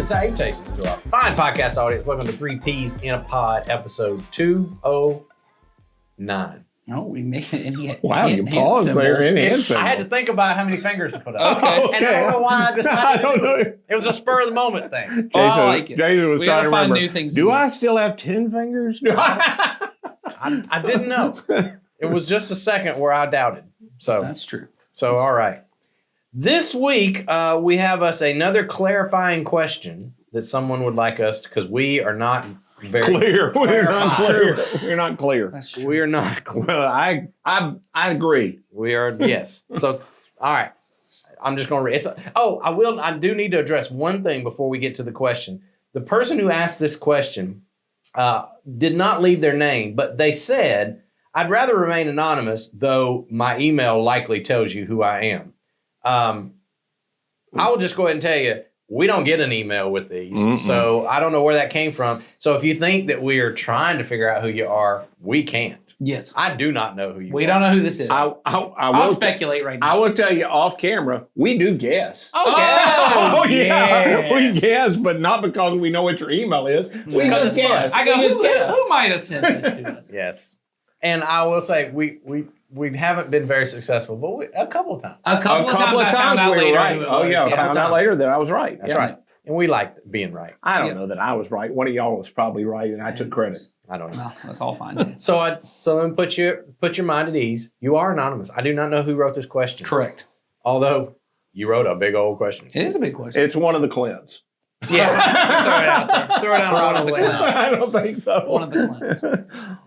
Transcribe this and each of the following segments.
salutations to our fine podcast audience. Welcome to 3 Ps in a Pod, episode 209. No, we made it. And wow, you paused there in hand I had to think about how many fingers to put up. And I don't know why I decided to do it. It was a spur of the moment thing. Jason, I like it. Jason was We trying gotta to find remember, new things to do do. I still have 10 fingers? I didn't know. It was just a second where I doubted. That's true. So all right. This week, we have us another clarifying question that someone would like us to, because we are not very Clear. We're not clarified. clear. We're not clear. That's true. We are not clear. Well, I agree. We are, yes. So, all right. I'm just going to read. I do need to address one thing before we get to the question. The person who asked this question did not leave their name, but they said, I'd rather remain anonymous, though my email likely tells you who I am. I will just go ahead and tell you, we don't get an email with these. So I don't know where that came from. So if you think that we are trying to figure out who you are, we can't. Yes. I do not know who you are. We don't know who this is. I'll I'll speculate right now. I will tell you off camera, we do guess. Oh, yeah. We yes. guess, but not because we know what your email is. We Because just it's guess. fun. I go, We just guess. who might have sent this to us? Yes. And I will say, we haven't been very successful, but a couple of times. A couple of times I found out we were later right. who it Oh, was. yeah, I Couple found out times. later that I was right. That's Yeah. right. And we like being right. I don't know that I was right. One of y'all was probably right, and I took credit. I don't know. Well, that's all fine, too. So let me put your mind at ease. You are anonymous. I do not know who wrote this question. Correct. Although you wrote a big old question. It is a big question. It's one of the Clint's. Yeah. Throw it out there. Throw it out on one of the Probably not. Clint's. I don't think so. One of the Clint's.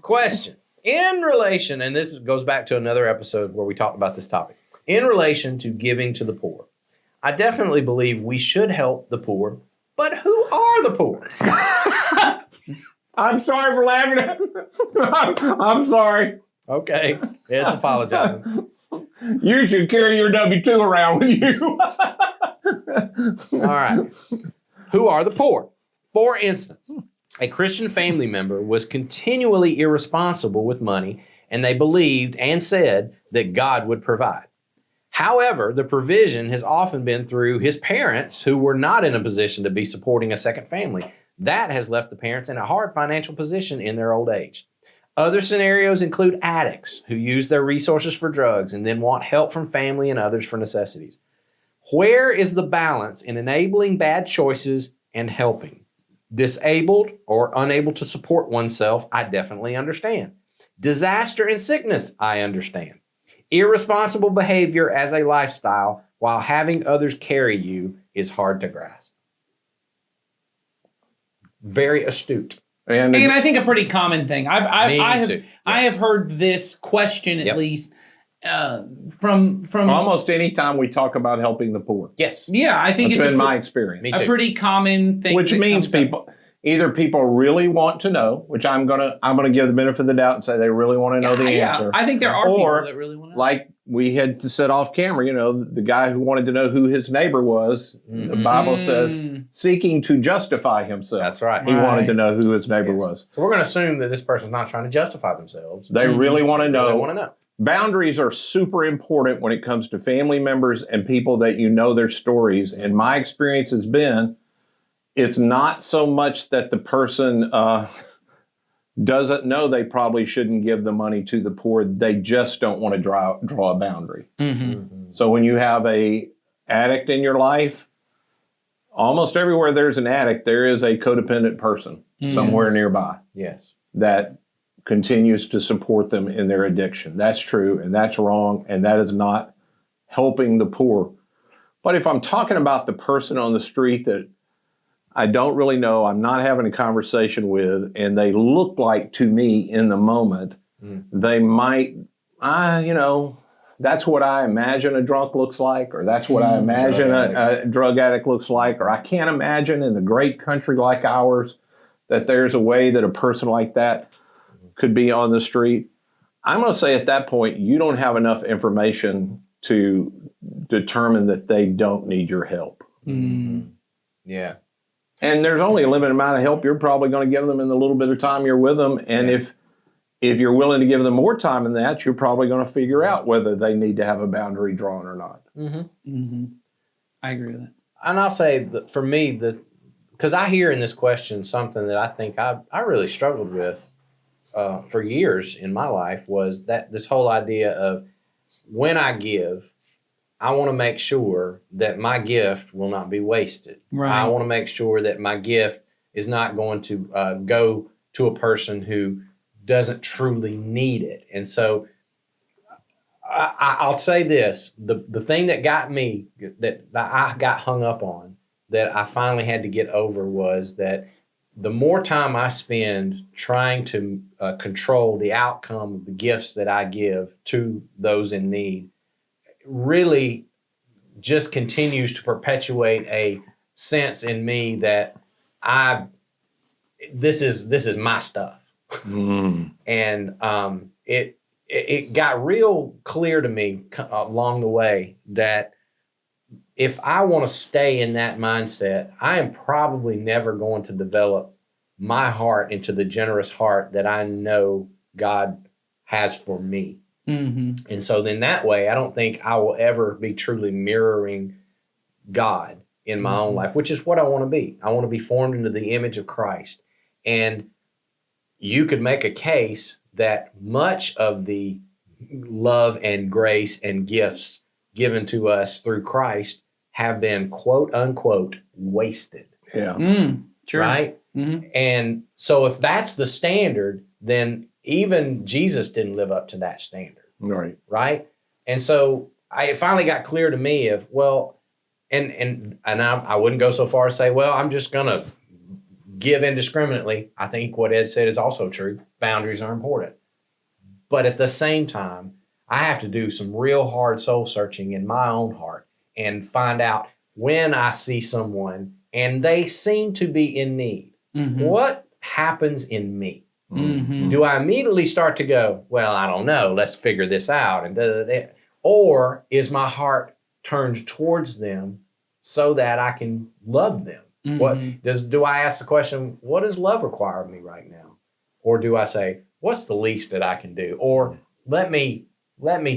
Question. In relation, and this goes back to another episode where we talked about this topic. In relation to giving to the poor, I definitely believe we should help the poor, but who are the poor? I'm sorry for laughing at I'm sorry. Okay, it's apologizing. You should carry your W-2 around with you. All right. Who are the poor? For instance, a Christian family member was continually irresponsible with money, and they believed and said that God would provide. However, the provision has often been through his parents who were not in a position to be supporting a second family. That has left the parents in a hard financial position in their old age. Other scenarios include addicts who use their resources for drugs and then want help from family and others for necessities. Where is the balance in enabling bad choices and helping? Disabled or unable to support oneself, I definitely understand. Disaster and sickness, I understand. Irresponsible behavior as a lifestyle while having others carry you is hard to grasp. Very astute. And I think a pretty common thing. I have heard this question at least from almost any time we talk about helping the poor. Yes. Yeah, I think That's it's been my experience. Me a too. pretty common thing. Which that means comes up. either people really want to know, which I'm gonna give the benefit of the doubt and say they really want to know the answer. I think there are Or, people that really want to know. Like we had to set off camera, the guy who wanted to know who his neighbor was. The Bible says seeking to justify himself. That's right. He wanted to Right. know who his neighbor Yes. was. So we're going to assume that this person's not trying to justify themselves. They really want to know. They want to know. Boundaries are super important when it comes to family members and people that you know their stories. And my experience has been, it's not so much that the person doesn't know they probably shouldn't give the money to the poor. They just don't want to draw a boundary. So when you have a addict in your life, almost everywhere there's an addict, there is a codependent person somewhere nearby Yes. that continues to support them in their addiction. That's true, and that's wrong, and that is not helping the poor. But if I'm talking about the person on the street that I don't really know, I'm not having a conversation with, and they look like to me in the moment, they might, that's what I imagine a drunk looks like, or that's what I imagine a drug addict looks like, or I can't imagine in the great country like ours that there's a way that a person like that could be on the street. I'm going to say at that point, you don't have enough information to determine that they don't need your help. Yeah. And there's only a limited amount of help you're probably going to give them in the little bit of time you're with them. And if you're willing to give them more time than that, you're probably going to figure out whether they need to have a boundary drawn or not. I agree with that. And I'll say that for me, the because I hear in this question something that I think I really struggled with for years in my life, was that this whole idea of when I give, I want to make sure that my gift will not be wasted. Right. I want to make sure that my gift is not going to go to a person who doesn't truly need it. And so I'll say this, the thing that got me, that I got hung up on, that I finally had to get over, was that the more time I spend trying to control the outcome of the gifts that I give to those in need, really just continues to perpetuate a sense in me that this is my stuff. Mm. And it got real clear to me along the way that if I want to stay in that mindset, I am probably never going to develop my heart into the generous heart that I know God has for me. Mm-hmm. And so then that way, I don't think I will ever be truly mirroring God in my own life, which is what I want to be. I want to be formed into the image of Christ. And you could make a case that much of the love and grace and gifts given to us through Christ have been, quote unquote, wasted. Yeah. Sure. Right? Mm-hmm. And so if that's the standard, then even Jesus didn't live up to that standard. Right. Right? And so it finally got clear to me of, well, and I wouldn't go so far as say, well, I'm just going to give indiscriminately. I think what Ed said is also true. Boundaries are important. But at the same time, I have to do some real hard soul searching in my own heart and find out when I see someone and they seem to be in need, what happens in me? Mm-hmm. Do I immediately start to go, well, I don't know, let's figure this out, and or is my heart turned towards them so that I can love them? Mm-hmm. Do I ask the question, what does love require of me right now? Or do I say, what's the least that I can do? Or let me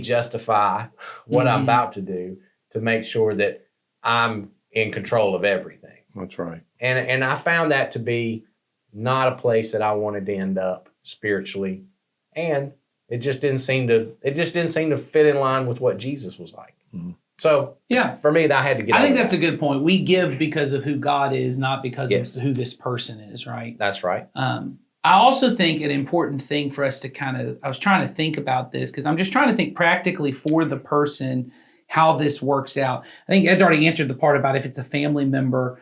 justify what I'm about to do to make sure that I'm in control of everything. That's right. And I found that to be not a place that I wanted to end up spiritually. And it just didn't seem to fit in line with what Jesus was like. Mm-hmm. So yeah, for me, I had to get. I think that's a good point. We give because of who God is, not because of who this person is, right? That's right. I also think an important thing for us to I was trying to think about this because I'm just trying to think practically for the person how this works out. I think Ed's already answered the part about if it's a family member.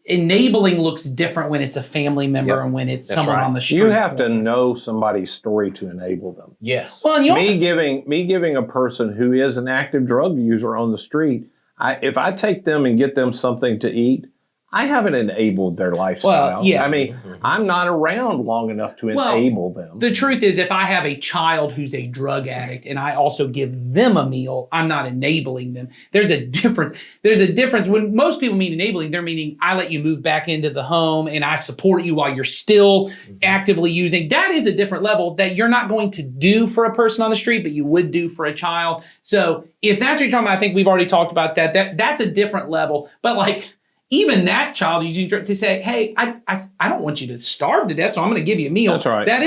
Enabling looks different when it's a family member and when it's someone on the street. You have to know somebody's story to enable them. Yes. Well, and me giving a person who is an active drug user on the street, if I take them and get them something to eat, I haven't enabled their lifestyle. Well, yeah. I mean, I'm not around long enough to enable them. The truth is, if I have a child who's a drug addict and I also give them a meal, I'm not enabling them. There's a difference. There's a difference. When most people mean enabling, they're meaning I let you move back into the home and I support you while you're still actively using. That is a different level that you're not going to do for a person on the street, but you would do for a child. So if that's what you're talking about, I think we've already talked about that. That's a different level. But like, even that child using to say, hey, I don't want you to starve to death, so I'm going to give you a meal. That's right. That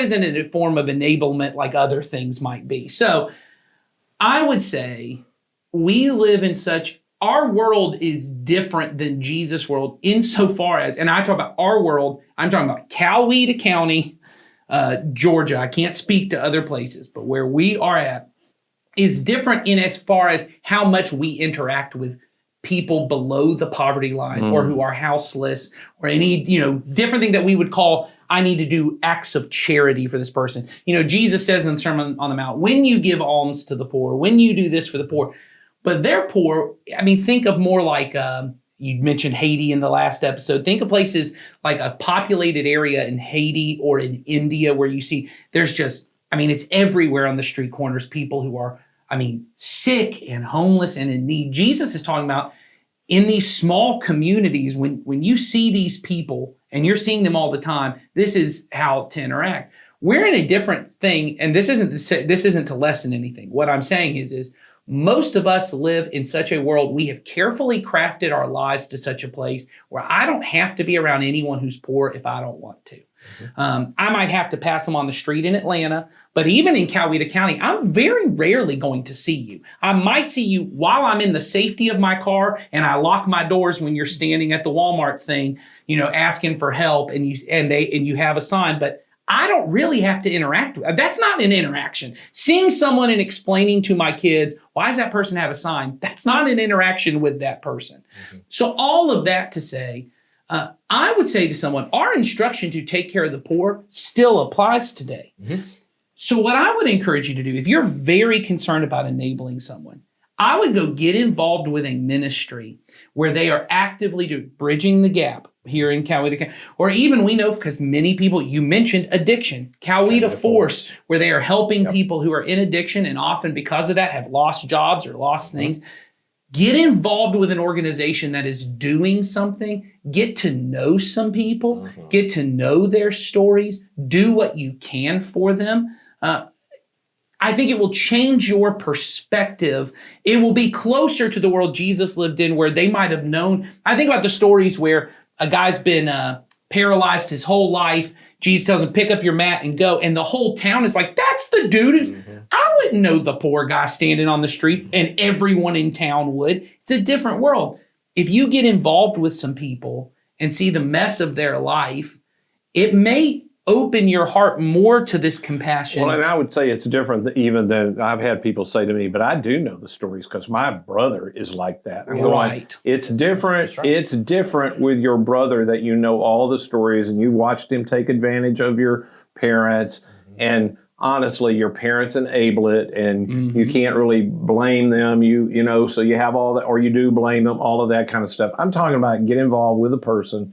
isn't a form of enablement like other things might be. So I would say we live in our world is different than Jesus' world insofar as, and I talk about our world, I'm talking about Coweta County, Georgia. I can't speak to other places, but where we are at is different in as far as how much we interact with people below the poverty line or who are houseless or any, different thing that we would call, I need to do acts of charity for this person. Jesus says in the Sermon on the Mount, when you give alms to the poor, when you do this for the poor, but they're poor. I mean, think of more like, you mentioned Haiti in the last episode. Think of places like a populated area in Haiti or in India where you see there's just, it's everywhere on the street corners, people who are sick and homeless and in need. Jesus is talking about in these small communities, when you see these people and you're seeing them all the time, this is how to interact. We're in a different thing, and this isn't to lessen anything. What I'm saying is Most of us live in such a world. We have carefully crafted our lives to such a place where I don't have to be around anyone who's poor if I don't want to. I might have to pass them on the street in Atlanta, but even in Coweta County, I'm very rarely going to see you. I might see you while I'm in the safety of my car, and I lock my doors when you're standing at the Walmart thing, asking for help, and you have a sign, but I don't really have to interact with. That's not an interaction. Seeing someone and explaining to my kids, why does that person have a sign? That's not an interaction with that person. So all of that to say, I would say to someone, our instruction to take care of the poor still applies today. So what I would encourage you to do, if you're very concerned about enabling someone, I would go get involved with a ministry where they are actively bridging the gap here in Coweta County. Or even we know, because many people, you mentioned addiction, Coweta Force, where they are helping people who are in addiction and often because of that have lost jobs or lost things. Get involved with an organization that is doing something. Get to know some people. Get to know their stories. Do what you can for them. I think it will change your perspective. It will be closer to the world Jesus lived in, where they might have known. I think about the stories where a guy's been paralyzed his whole life. Jesus tells him, pick up your mat and go. And the whole town is like, that's the dude. I wouldn't know the poor guy standing on the street, and everyone in town would. It's a different world. If you get involved with some people and see the mess of their life, it may open your heart more to this compassion. Well, and I would say it's different even than I've had people say to me, but I do know the stories because my brother is like that. I'm going, it's different. Right. It's different with your brother that you know all the stories and you've watched him take advantage of your parents. And honestly, your parents enable it, and you can't really blame them. You know, so you have all that, or you do blame them, all of that kind of stuff. I'm talking about get involved with a person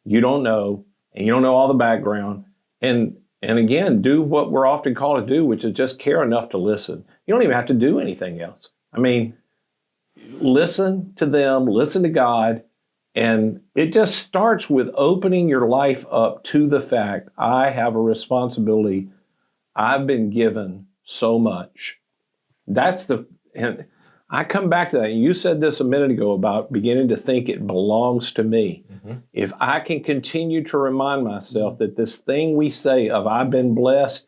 you don't know, and you don't know all the background. And again, do what we're often called to do, which is just care enough to listen. You don't even have to do anything else. I mean, listen to them, listen to God, and it just starts with opening your life up to the fact, I have a responsibility. I've been given so much. And I come back to that. You said this a minute ago about beginning to think it belongs to me. If I can continue to remind myself that this thing we say of I've been blessed,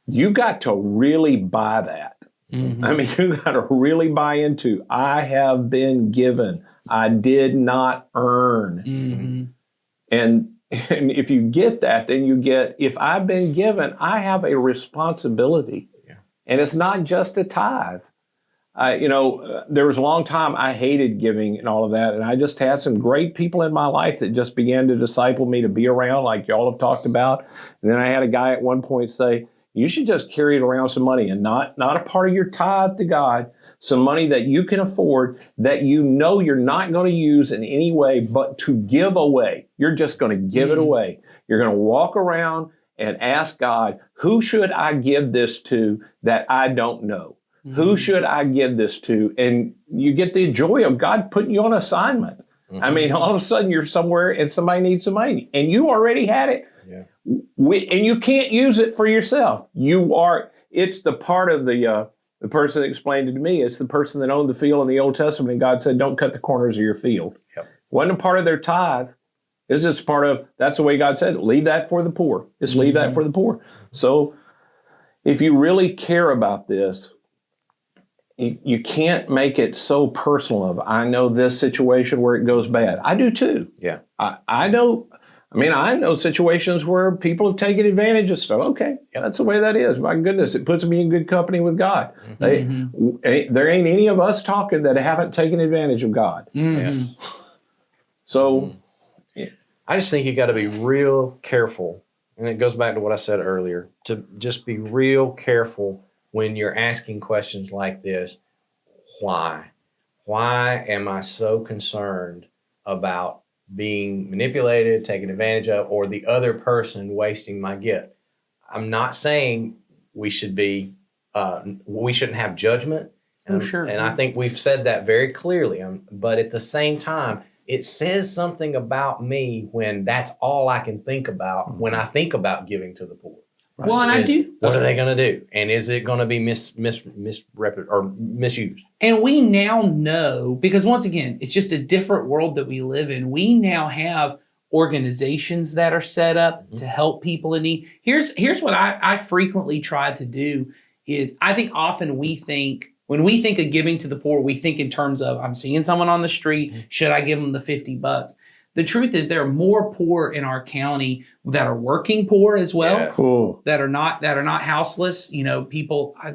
you got to really buy that. I mean, you got to really buy into, I have been given. I did not earn. And if you get that, then you get, if I've been given, I have a responsibility. And it's not just a tithe. There was a long time I hated giving and all of that, and I just had some great people in my life that just began to disciple me to be around, like y'all have talked about. And then I had a guy at one point say, you should just carry around some money and not a part of your tithe to God, some money that you can afford that you know you're not going to use in any way but to give away. You're just going to give it away. You're going to walk around and ask God, who should I give this to that I don't know? Who should I give this to? And you get the joy of God putting you on assignment. I mean, all of a sudden you're somewhere and somebody needs some money and you already had it. And you can't use it for yourself. It's the part of the person that explained it to me. It's the person that owned the field in the Old Testament, and God said, don't cut the corners of your field. Wasn't a part of their tithe. It's just part of, that's the way God said it. Leave that for the poor. Just leave that for the poor. So if you really care about this, you can't make it so personal of, I know this situation where it goes bad. I do too. I know situations where people have taken advantage of stuff. Okay, that's the way that is. My goodness, it puts me in good company with God. There ain't any of us talking that haven't taken advantage of God. So I just think you got to be real careful. And it goes back to what I said earlier, to just be real careful when you're asking questions like this. Why? Why am I so concerned about being manipulated, taken advantage of, or the other person wasting my gift? I'm not saying we should be, we shouldn't have judgment. And I think we've said that very clearly. But at the same time, it says something about me when that's all I can think about when I think about giving to the poor. Right. Well, and I do. What are they going to do? And is it going to be misused? And we now know, because once again, it's just a different world that we live in. We now have organizations that are set up to help people in need. Here's what I frequently try to do is I think often when we think of giving to the poor, we think in terms of, I'm seeing someone on the street, should I give them the $50? The truth is there are more poor in our county that are working poor as well, Yes. Cool. that are not houseless.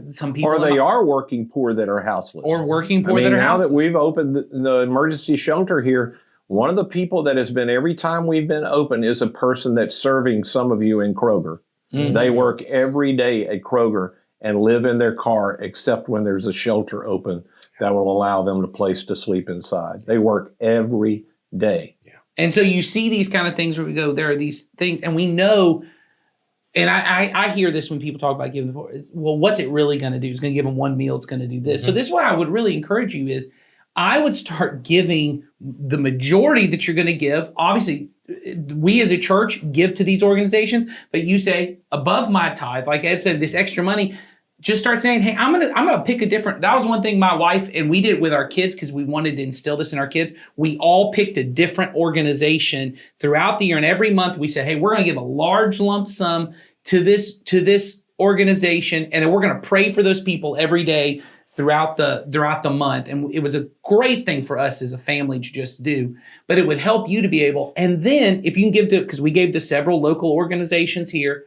Some people Or they are working poor that are houseless. or working poor I mean, that are now houseless. that we've opened the emergency shelter here, one of the people that has been every time we've been open is a person that's serving some of you in Kroger. Mhm. They work every day at Kroger and live in their car except when there's a shelter open that will allow them a place to sleep inside. They work every day. And so you see these kind of things where we go, there are these things, and we know, and I hear this when people talk about giving the poor, is, well, what's it really going to do? It's going to give them one meal, it's going to do this. So this is what I would really encourage you is, I would start giving the majority that you're going to give. Obviously, we as a church give to these organizations, but you say, above my tithe, like Ed said, this extra money, just start saying, hey, I'm gonna pick a different. That was one thing my wife, and we did it with our kids because we wanted to instill this in our kids. We all picked a different organization throughout the year, and every month we said, hey, we're gonna give a large lump sum to this organization, and then we're gonna pray for those people every day throughout the month. And it was a great thing for us as a family to just do, but it would help you to be able. And then if you can give to, because we gave to several local organizations here.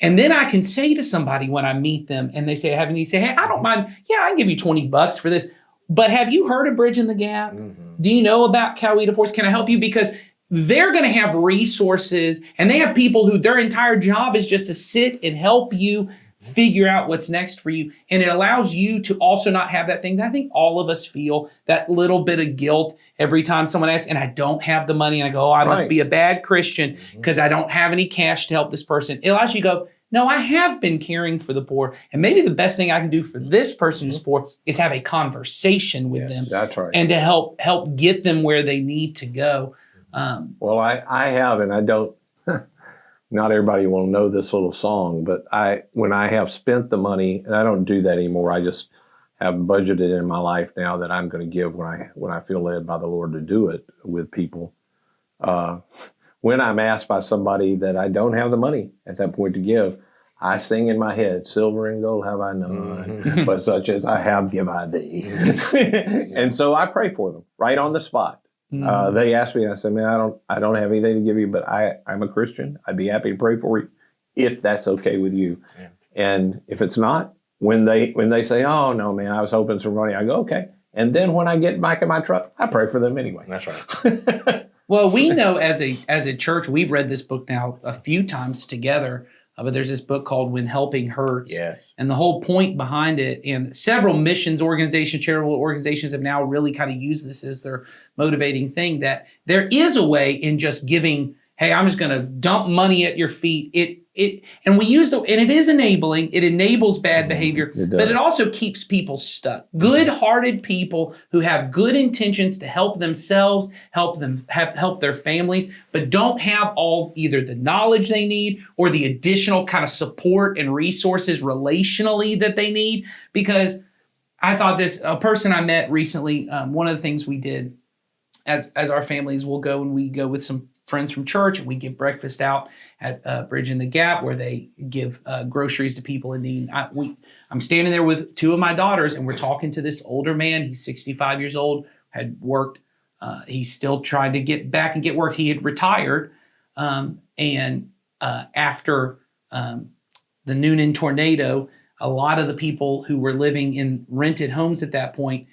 And then I can say to somebody when I meet them and they say, have a need, say, hey, I don't mind. Yeah, I can give you $20 for this. But have you heard of Bridging the Gap? Do you know about Coweta Force? Can I help you? Because they're going to have resources and they have people who their entire job is just to sit and help you figure out what's next for you. And it allows you to also not have that thing that I think all of us feel, that little bit of guilt every time someone asks, and I don't have the money, and I go, oh, I must be a bad Christian because I don't have any cash to help this person. It allows you to go, no, I have been caring for the poor. And maybe the best thing I can do for this person who's poor is have a conversation with them. That's right. And to help get them where they need to go. Well, I have, and I don't, not everybody will know this little song, but when I have spent the money, and I don't do that anymore, I just have budgeted in my life now that I'm going to give when I feel led by the Lord to do it with people. When I'm asked by somebody that I don't have the money at that point to give, I sing in my head, silver and gold have I none, but such as I have give I thee. And so I pray for them right on the spot. They asked me, and I said, man, I don't have anything to give you, but I'm a Christian. I'd be happy to pray for you if that's okay with you. Yeah. And if it's not, when they say, oh no, man, I was hoping some money, I go, okay. And then when I get back in my truck, I pray for them anyway. That's right. Well, we know as a church, we've read this book now a few times together, but there's this book called When Helping Hurts. Yes. And the whole point behind it, and several missions organizations, charitable organizations have now really kind of used this as their motivating thing, that there is a way in just giving, hey, I'm just going to dump money at your feet. And we use and it is enabling. It enables bad behavior, but it also keeps people stuck. Good-hearted people who have good intentions to help themselves, help their families, but don't have all either the knowledge they need or the additional kind of support and resources relationally that they need. Because I thought a person I met recently, one of the things we did as our families will go, and we go with some friends from church, and we give breakfast out at Bridging the Gap where they give groceries to people in need. I'm standing there with two of my daughters, and we're talking to this older man. He's 65 years old, had worked. He's still trying to get back and get work. He had retired. And after the Noonan tornado, a lot of the people who were living in rented homes at that point,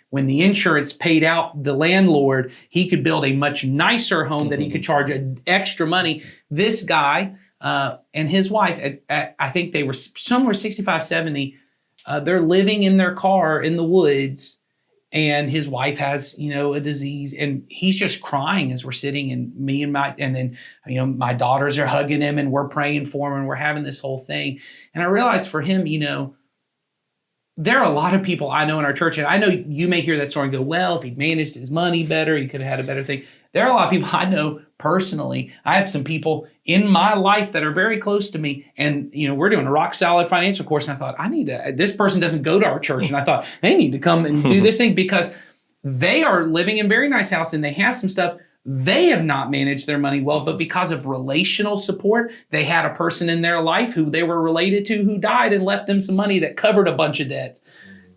when the insurance paid out the landlord, he could build a much nicer home that he could charge extra money. This guy and his wife, I think they were somewhere 65, 70, they're living in their car in the woods, and his wife has, a disease, and he's just crying as we're sitting, and then my daughters are hugging him, and we're praying for him, and we're having this whole thing. And I realized for him, there are a lot of people I know in our church, and I know you may hear that story and go, well, if he'd managed his money better, he could have had a better thing. There are a lot of people I know personally. I have some people in my life that are very close to me, and we're doing a rock solid financial course. And I thought, this person doesn't go to our church, and I thought they need to come and do this thing because they are living in a very nice house and they have some stuff. They have not managed their money well, but because of relational support, they had a person in their life who they were related to who died and left them some money that covered a bunch of debts.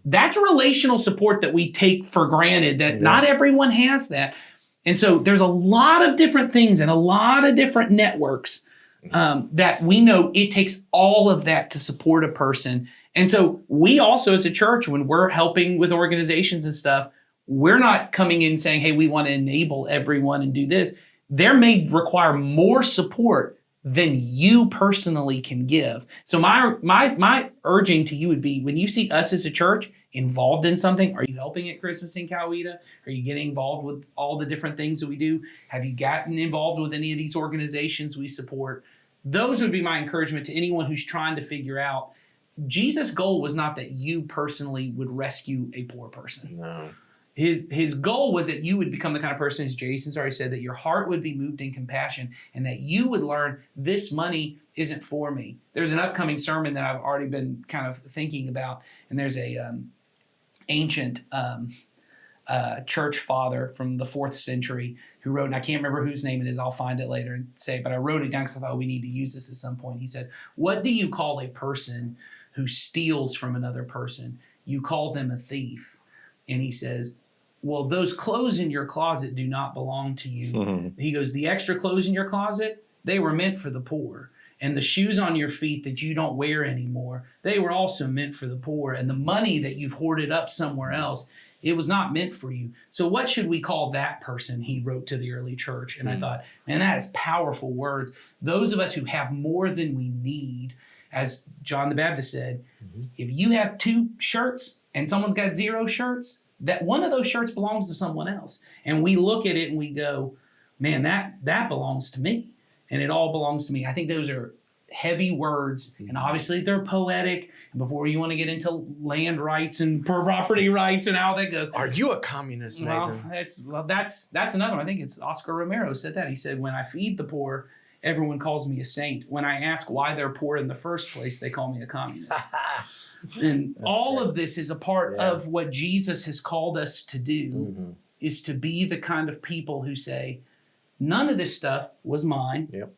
That's relational support that we take for granted, that not everyone has that. And so there's a lot of different things and a lot of different networks that we know it takes all of that to support a person. And so we also, as a church, when we're helping with organizations and stuff, we're not coming in saying, hey, we want to enable everyone and do this. There may require more support than you personally can give. So my urging to you would be, when you see us as a church involved in something, are you helping at Christmas in Coweta? Are you getting involved with all the different things that we do? Have you gotten involved with any of these organizations we support? Those would be my encouragement to anyone who's trying to figure out. Jesus' goal was not that you personally would rescue a poor person. No. His goal was that you would become the kind of person, as Jason's already said, that your heart would be moved in compassion and that you would learn this money isn't for me. There's an upcoming sermon that I've already been kind of thinking about, and there's a ancient church father from the 4th century who wrote, and I can't remember whose name it is, I'll find it later and say, but I wrote it down because I thought we need to use this at some point. He said, what do you call a person who steals from another person? You call them a thief. And he says, well, those clothes in your closet do not belong to you. Mm-hmm. He goes, the extra clothes in your closet, they were meant for the poor. And the shoes on your feet that you don't wear anymore, they were also meant for the poor. And the money that you've hoarded up somewhere else, it was not meant for you. So what should we call that person? He wrote to the early church. And I thought, man, that is powerful words. Those of us who have more than we need, as John the Baptist said, if you have 2 shirts and someone's got 0 shirts, that one of those shirts belongs to someone else. And we look at it and we go, man, that belongs to me. And it all belongs to me. I think those are heavy words. And obviously they're poetic. And before you want to get into land rights and property rights and how that goes. Are you a communist, Nathan? That's another one. I think it's Oscar Romero said that. He said, when I feed the poor, everyone calls me a saint. When I ask why they're poor in the first place, they call me a communist. And that's all great. Of this is a part of what Jesus has called us to do, is to be the kind of people who say, none of this stuff was mine. Yep.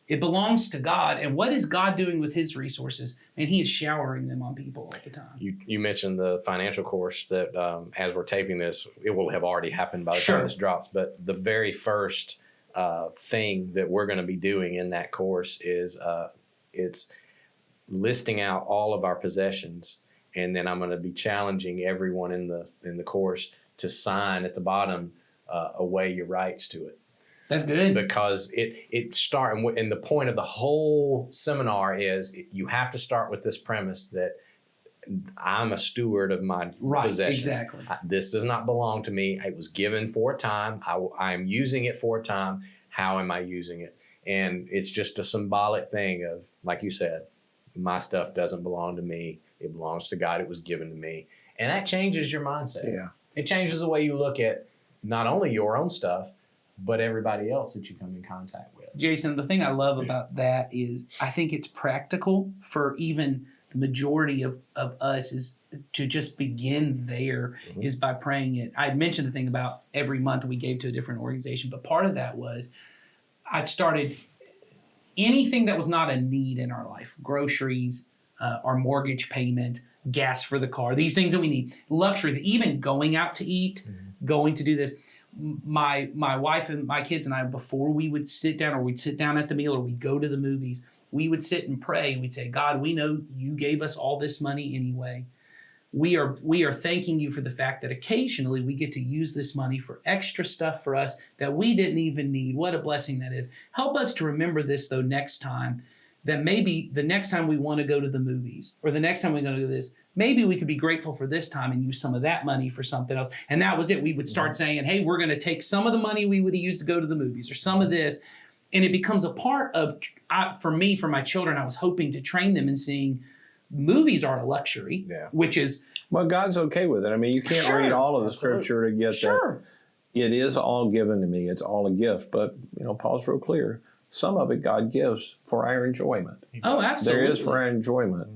It belongs to God. And what is God doing with his resources? And he is showering them on people all the time. You mentioned the financial course that as we're taping this, it will have already happened by the time this drops. But the very first thing that we're going to be doing in that course is it's listing out all of our possessions, and then I'm going to be challenging everyone in the course to sign at the bottom away your rights to it. That's good. Because and the point of the whole seminar is you have to start with this premise that I'm a steward of my possessions. Exactly. This does not belong to me. It was given for a time. I am using it for a time. How am I using it? And it's just a symbolic thing of, like you said, my stuff doesn't belong to me. It belongs to God. It was given to me. And that changes your mindset. Yeah. It changes the way you look at not only your own stuff, but everybody else that you come in contact with. Jason, the thing I love about that is I think it's practical for even the majority of us is to just begin there is by praying it. I had mentioned the thing about every month we gave to a different organization, but part of that was I started anything that was not a need in our life, groceries, our mortgage payment, gas for the car, these things that we need, luxury, even going out to eat, going to do this. My wife and my kids and I, before we would sit down or we'd sit down at the meal or we'd go to the movies, we would sit and pray and we'd say, God, we know you gave us all this money anyway. We are thanking you for the fact that occasionally we get to use this money for extra stuff for us that we didn't even need. What a blessing that is. Help us to remember this, though, next time, that maybe the next time we want to go to the movies or the next time we're going to do this, maybe we could be grateful for this time and use some of that money for something else. And that was it. We would start saying, hey, we're going to take some of the money we would have used to go to the movies or some of this. And it becomes a part of, for me, for my children, I was hoping to train them in seeing movies are a luxury, which is... Well, God's okay with it. I mean, you can't read all of the scripture to get that. it is all given to me. It's all a gift. But, Paul's real clear. Some of it God gives for our enjoyment. Oh, absolutely. There is for our enjoyment.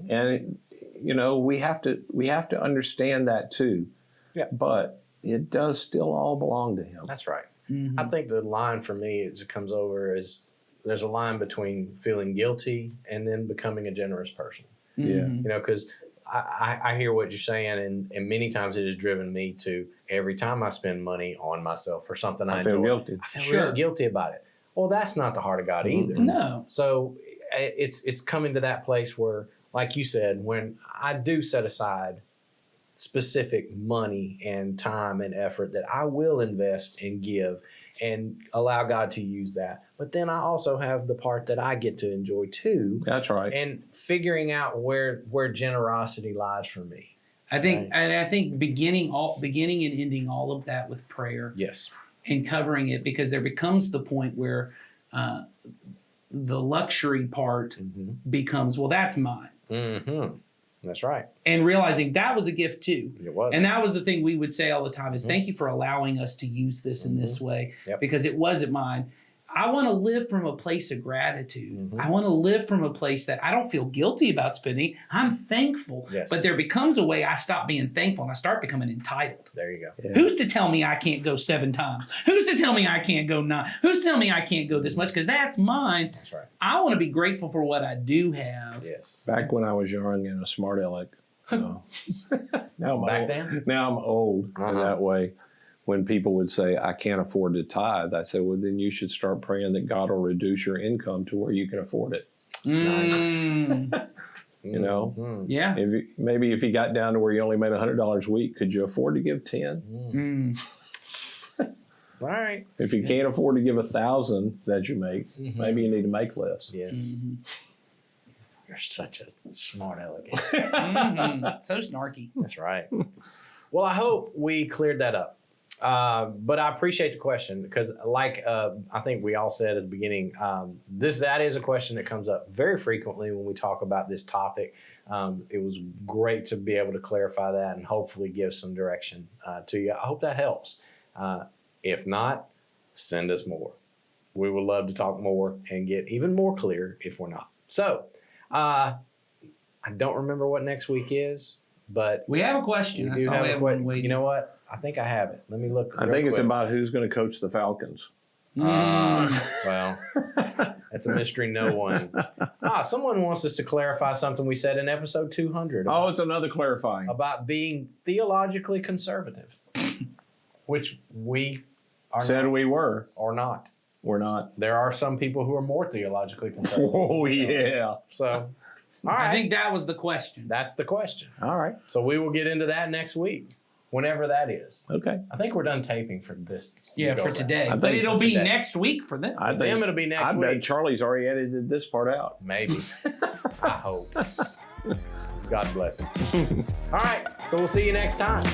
And, we have to understand that too. Yeah. But it does still all belong to him. That's right. Mhm. I think the line for me as it comes over is there's a line between feeling guilty and then becoming a generous person. Mhm. Because I hear what you're saying, and many times it has driven me to every time I spend money on myself for something I feel enjoy, guilty. I feel Sure. real guilty about it. Well, that's not the heart of God either. No. So it's coming to that place where, like you said, when I do set aside specific money and time and effort that I will invest and give and allow God to use that. But then I also have the part that I get to enjoy too, That's right. and figuring out where generosity lies for me. I think beginning and ending all of that with prayer Yes. and covering it, because there becomes the point where the luxury part becomes, well, that's mine. Mm-hmm. That's right. And realizing that was a gift too. It was. And that was the thing we would say all the time is thank you for allowing us to use this in this way, Yep. because it wasn't mine. I want to live from a place of gratitude. Mhm. I want to live from a place that I don't feel guilty about spending. I'm thankful. Yes. But there becomes a way I stop being thankful and I start becoming entitled. There you go. Yeah. Who's to tell me I can't go 7 times? Who's to tell me I can't go 9? Who's to tell me I can't go this much? Because that's mine. That's right. I want to be grateful for what I do have. Yes. Back when I was young and a smart aleck. Now I'm Back old. then? Now I'm old in that way. When people would say, I can't afford to tithe, I said, well, then you should start praying that God will reduce your income to where you can afford it. Mm, Mhm. yeah. Maybe if you got down to where you only made $100 a week, could you afford to give 10? Mm. All right. If you can't afford to give 1,000 that you make, maybe you need to make less. Yes. Mhm. You're such a smart aleck. Mhm. So snarky. That's right. Well, I hope we cleared that up. But I appreciate the question because, like I think we all said at the beginning, that is a question that comes up very frequently when we talk about this topic. It was great to be able to clarify that and hopefully give some direction to you. I hope that helps. If not, send us more. We would love to talk more and get even more clear if we're not. So, I don't remember what next week is, but We have a question. I do saw have we a have one que- waiting. You know what? I think I have it. Let me look. I real think it's quick. about who's going to coach the Falcons. Well, that's a mystery no one. Someone wants us to clarify something we said in episode 200 Oh, it's another clarifying. about being theologically conservative, which we are Said not, we were. or not. We're not. There are some people who are more theologically conservative. Oh, yeah. So, all right. I think that was the question. That's the question. All right. So we will get into that next week, whenever that is. Okay. I think we're done taping for this. Yeah, for go-round. today. I But think it'll for be today. next week for them. I Them, it'll be next I bet week. Charlie's already edited this part out. Maybe. I hope. God bless him. All right. So we'll see you next time.